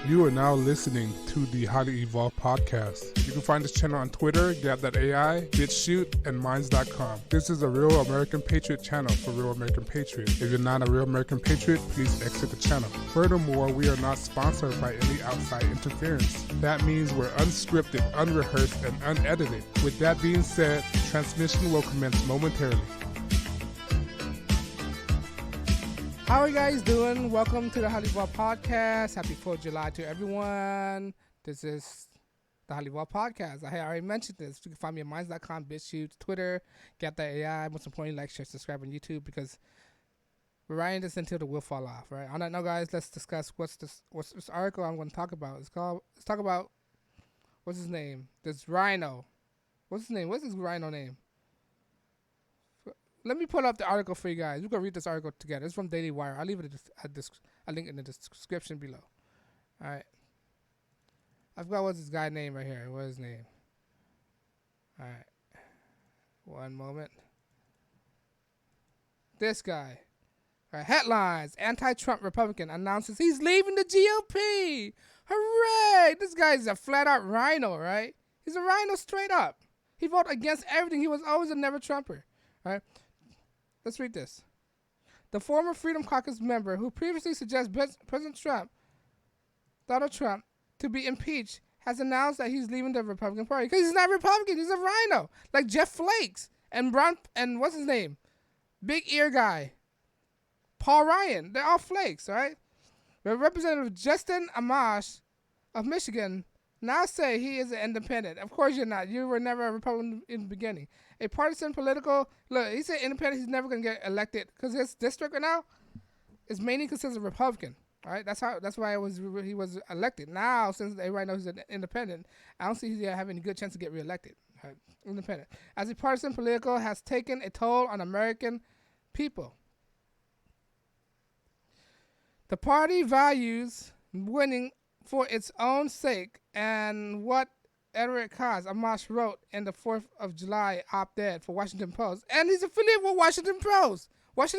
You are now listening to the Highly Evolved Podcast. You can find this channel on Twitter, Gab.ai, BitChute, and Minds.com. This is a Real American Patriot channel for Real American Patriots. If you're not a Real American Patriot, please exit the channel. Furthermore, we are not sponsored by any outside interference. That means we're unscripted, unrehearsed, and unedited. With that being said, transmission will commence momentarily. How are you guys doing? Welcome to the HighlyEvolvedPodcast. Podcast. Happy 4th of July to everyone. This is the HighlyEvolvedPodcast. I already mentioned this. You can find me at Minds.com, BitChute, Twitter, Gab.ai. Most importantly, like, share, subscribe on YouTube because we're writing this until the wheel fall off, right? On that note, guys, let's discuss what's this article I'm going to talk about. Let's talk about, what's his name? This Rino. What's his name? What's his Rino name? Let me pull up the article for you guys. We're going to read this article together. It's from Daily Wire. I'll leave it a link in the description below. All right. I forgot what's this guy's name right here. What's his name? All right. One moment. This guy. All right. Headlines. Anti-Trump Republican announces he's leaving the GOP. Hooray. This guy's a flat-out rhino, right? He's a rhino straight up. He voted against everything. He was always a never-Trumper. All right. Let's read this. The former Freedom Caucus member who previously suggested President Donald Trump, to be impeached has announced that he's leaving the Republican Party because he's not Republican. He's a rhino, like Jeff Flakes and what's his name, big ear guy, Paul Ryan. They're all flakes, all right? The Representative Justin Amash of Michigan now say he is an independent. Of course you're not. You were never a Republican in the beginning. A partisan political, look, he said independent, he's never going to get elected because his district right now is mainly considered Republican. All right, that's why he was elected. Now, since everybody knows he's an independent, I don't see he have any good chance to get reelected. Right? Independent. As a partisan political has taken a toll on American people. The party values winning for its own sake and what Edward Kaz Amash wrote in the 4th of July op-ed for Washington Post. And he's affiliated with Washington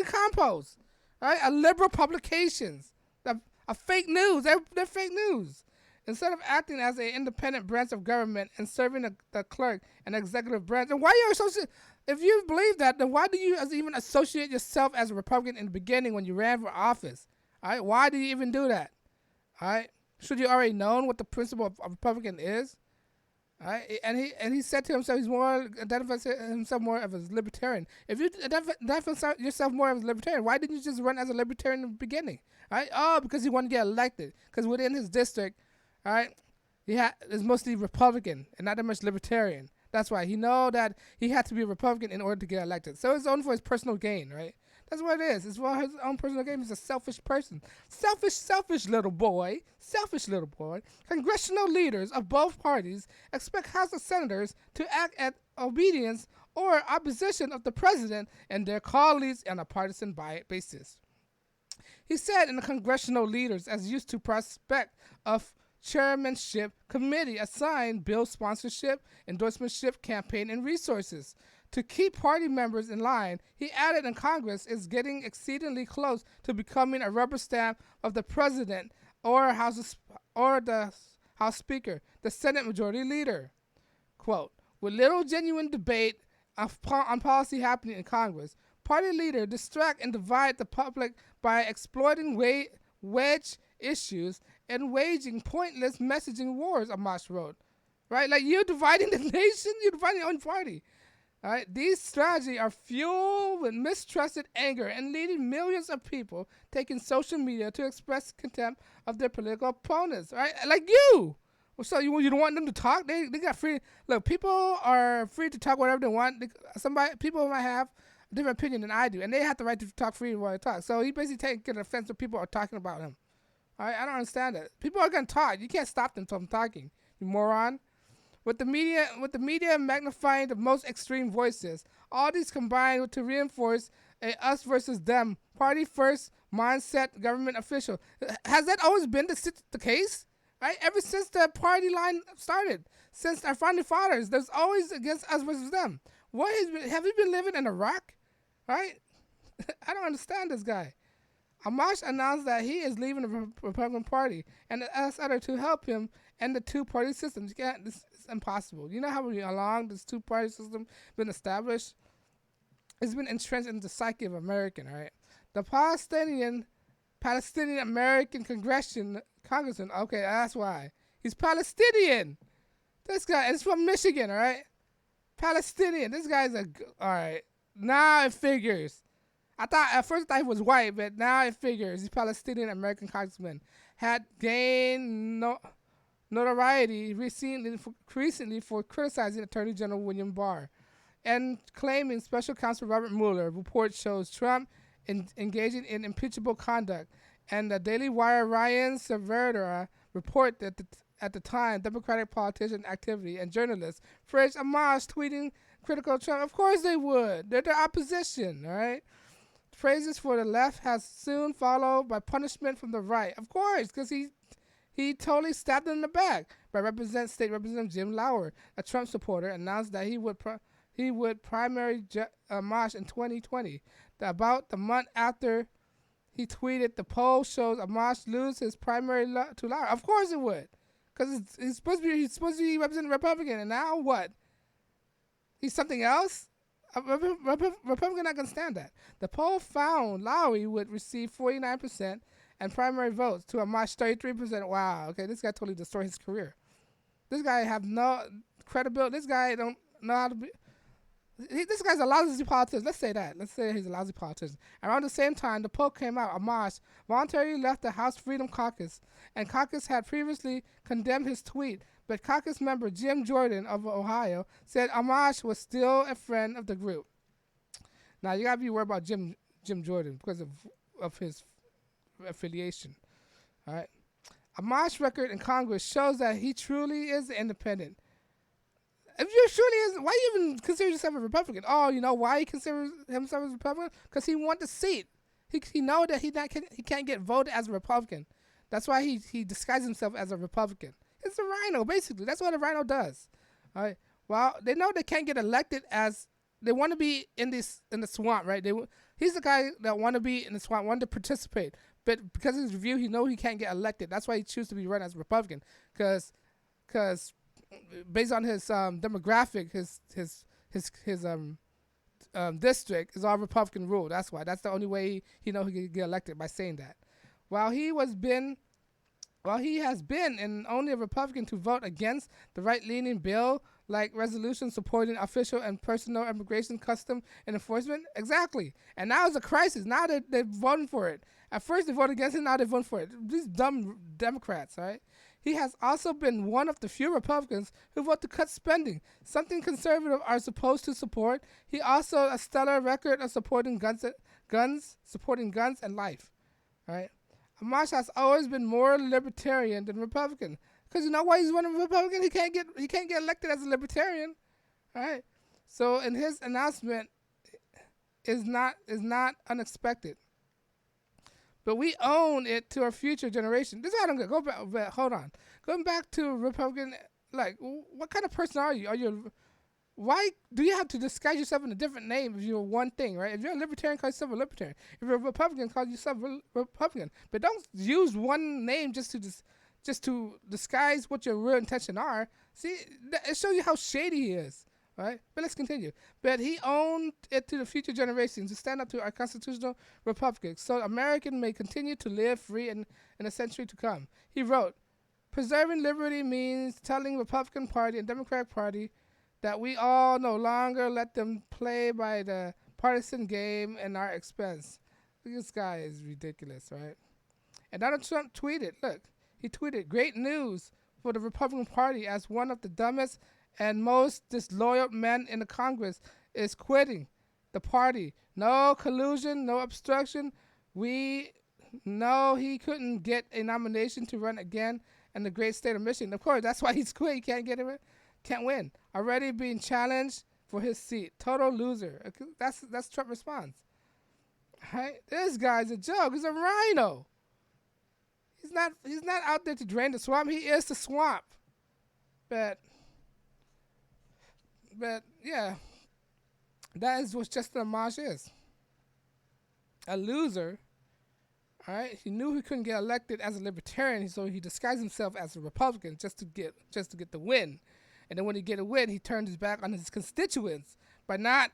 Compost, right? A liberal publications, a fake news. They're fake news. Instead of acting as an independent branch of government and serving the clerk and executive branch. And why are you associate? If you believe that, then why do you even associate yourself as a Republican in the beginning when you ran for office? All right? Why do you even do that? All right? Should you already known what the principle of a Republican is? Right? And he said to himself, identifies himself more as a libertarian. If you identify yourself more as a libertarian, why didn't you just run as a libertarian in the beginning? Right? Oh, because he wanted to get elected. Because within his district, all right, is mostly Republican and not that much libertarian. That's why he know that he had to be a Republican in order to get elected. So it's only for his personal gain, right? That's what it is. It's for his own personal gain. He's a selfish person. Selfish little boy. Selfish little boy. Congressional leaders of both parties expect House of Senators to act at obedience or opposition of the president and their colleagues on a partisan basis. He said in the congressional leaders as used to prospect of chairmanship committee assigned bill sponsorship, endorsementship, campaign, and resources. To keep party members in line, he added, in Congress is getting exceedingly close to becoming a rubber stamp of the president or the House Speaker, the Senate Majority Leader. Quote, with little genuine debate on policy happening in Congress, party leaders distract and divide the public by exploiting wedge issues and waging pointless messaging wars, Amash wrote. Right? Like, you're dividing the nation, you're dividing your own party. All right, these strategies are fueled with mistrusted anger and leading millions of people taking social media to express contempt of their political opponents. Right, like you. So you don't want them to talk? They got free. Look, people are free to talk whatever they want. People might have a different opinion than I do, and they have the right to talk freely while they talk. So he basically taking offense when people are talking about him. All right, I don't understand that. People are gonna talk. You can't stop them from talking. You moron. With the media magnifying the most extreme voices, all these combined to reinforce a us versus them, party first mindset government official. Has that always been the case? Right? Ever since the party line started, since our founding fathers, there's always against us versus them. Have you been living in Iraq? Right? I don't understand this guy. Amash announced that he is leaving the Republican Party and asked others to help him end the two-party system. This is impossible. You know how long this two-party system been established? It's been entrenched in the psyche of American, all right? The Palestinian American congressman, okay, that's why. He's Palestinian. This guy is from Michigan, all right? Palestinian. This guy's all right. Now it figures. At first I thought he was white, but now it figures. He's Palestinian American congressman. Had gained notoriety recently for criticizing Attorney General William Barr and claiming Special Counsel Robert Mueller report shows Trump engaging in impeachable conduct. And the Daily Wire Ryan Cervera report that at the time, Democratic politician activity and journalists praised Amash tweeting critical Trump. Of course they would. They're the opposition, all right? Praises for the left has soon followed by punishment from the right. Of course, because he totally stabbed him in the back by State Representative Jim Lauer, a Trump supporter, announced that he would primary Amash in 2020. About the month after he tweeted, the poll shows Amash lose his primary to Lauer. Of course it would, because he's supposed to be representing Republican, and now what? He's something else. A Republican not gonna stand that. The poll found Lowry would receive 49% and primary votes to Amash 33%. Wow. Okay, this guy totally destroyed his career. This guy have no credibility. This guy don't know how to be. This guy's a lousy politician. Let's say that. Let's say he's a lousy politician. Around the same time, the poll came out. Amash voluntarily left the House Freedom Caucus, and caucus had previously condemned his tweet. But caucus member Jim Jordan of Ohio said Amash was still a friend of the group. Now, you got to be worried about Jim Jordan because of his affiliation. All right. Amash's record in Congress shows that he truly is independent. If you truly is, why you even consider yourself a Republican? Oh, you know why he considers himself as a Republican? Because he wants the seat. He know that he can't get voted as a Republican. That's why he disguises himself as a Republican. It's a rhino, basically. That's what a rhino does. All right. Well, they know they can't get elected as they want to be in the swamp, right? He's the guy that want to be in the swamp, want to participate, but because of his review, he know he can't get elected. That's why he chooses to be run as a Republican, because based on his demographic, his district is all Republican rule. That's why. That's the only way he can get elected, by saying that. While he has been and only a Republican to vote against the right-leaning bill like resolutions supporting official and personal immigration custom and enforcement. Exactly. And now it's a crisis. Now they're voting for it. At first they voted against it, now they're voting for it. These dumb Democrats, right? He has also been one of the few Republicans who vote to cut spending, something conservatives are supposed to support. He also a stellar record of supporting guns and life, right? Amash has always been more libertarian than Republican. Because you know why he's running Republican? He can't get elected as a libertarian. Right? So in his announcement is not unexpected. But we own it to our future generation. This is how I don't get. Go back. Hold on. Going back to Republican, like, what kind of person are you? Why do you have to disguise yourself in a different name if you're one thing, right? If you're a libertarian, call yourself a libertarian. If you're a Republican, call yourself a Republican. But don't use one name just to disguise what your real intention are. See, it shows you how shady he is, right? But let's continue. But he owned it to the future generations to stand up to our constitutional republic, so Americans may continue to live free in a century to come. He wrote, "Preserving liberty means telling Republican Party and Democratic Party that we all no longer let them play by the partisan game in our expense." This guy is ridiculous, right? And Donald Trump tweeted, he tweeted, "Great news for the Republican Party as one of the dumbest and most disloyal men in the Congress is quitting the party. No collusion, no obstruction. We know he couldn't get a nomination to run again in the great state of Michigan." Of course, that's why he's quit. He can't win. Already being challenged for his seat. Total loser. That's Trump response. Right? This guy's a joke. He's a rhino. He's not out there to drain the swamp. He is the swamp. But yeah, that is what Justin Amash is. A loser. All right, he knew he couldn't get elected as a libertarian, so he disguised himself as a Republican just to get the win. And then when he get a win, he turned his back on his constituents by not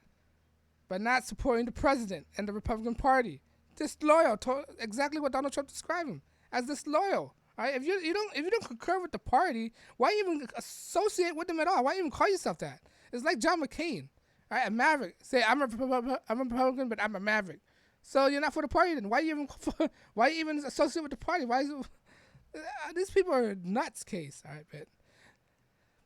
supporting the president and the Republican Party. Disloyal, exactly what Donald Trump described him as, disloyal. All right, if you don't concur with the party, why even associate with them at all? Why even call yourself that? It's like John McCain, all right, a maverick. Say I'm a Republican, but I'm a maverick. So you're not for the party then? Why you even associate with the party? Why is it, these people are nuts case? All right,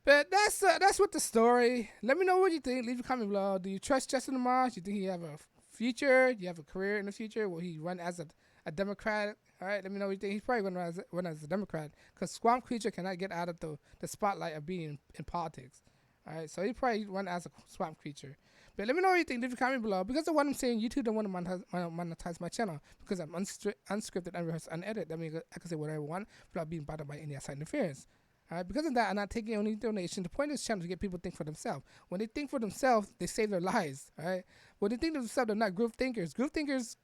but that's what the story. Let me know what you think. Leave a comment below. Do you trust Justin Amash? Do you think he have a future? Do you have a career in the future? Will he run as a Democrat? All right, let me know what you think. He's probably going to run as a Democrat because Swamp Creature cannot get out of the spotlight of being in politics. All right, so he probably run as a Swamp Creature. But let me know what you think. Leave a comment below. Because of what I'm saying, YouTube don't want to monetize my channel because I'm unscripted, unrehearsed, unedited. That means I can say whatever I want without being bothered by any outside interference. All right, because of that, I'm not taking any donation. The point of this channel is to get people to think for themselves. When they think for themselves, they save their lives. All right, when they think for themselves, they're not group thinkers. Group thinkers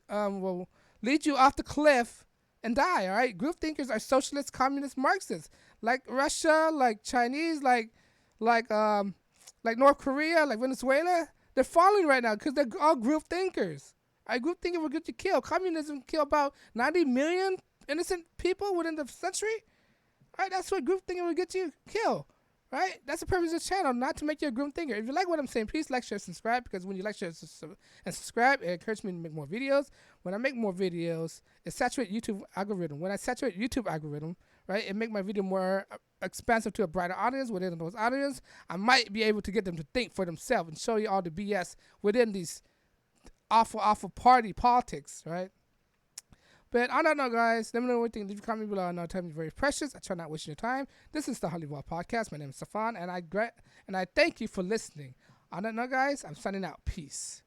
will lead you off the cliff and die. All right, group thinkers are socialist, communist, Marxists, like Russia, like Chinese, like North Korea, like Venezuela. They're falling right now because they're all group thinkers. All right, group thinking will get you killed. Communism killed about 90 million innocent people within the century. Right, that's what group thinking will get you killed. Right, that's the purpose of this channel, not to make you a group thinker. If you like what I'm saying, please like, share, subscribe, because when you like, share, and subscribe, it encourages me to make more videos. When I make more videos, it saturates YouTube algorithm. When I saturate YouTube algorithm, right, it make my video more expansive to a brighter audience. Within those audience, I might be able to get them to think for themselves and show you all the BS within these awful party politics, right? But on that note, guys, let me know what you think. Leave a comment below. I know time is very precious. I try not wasting your time. This is the HighlyEvolvedPodcast. My name is Stefan, and I thank you for listening. On that note, guys, I'm signing out. Peace.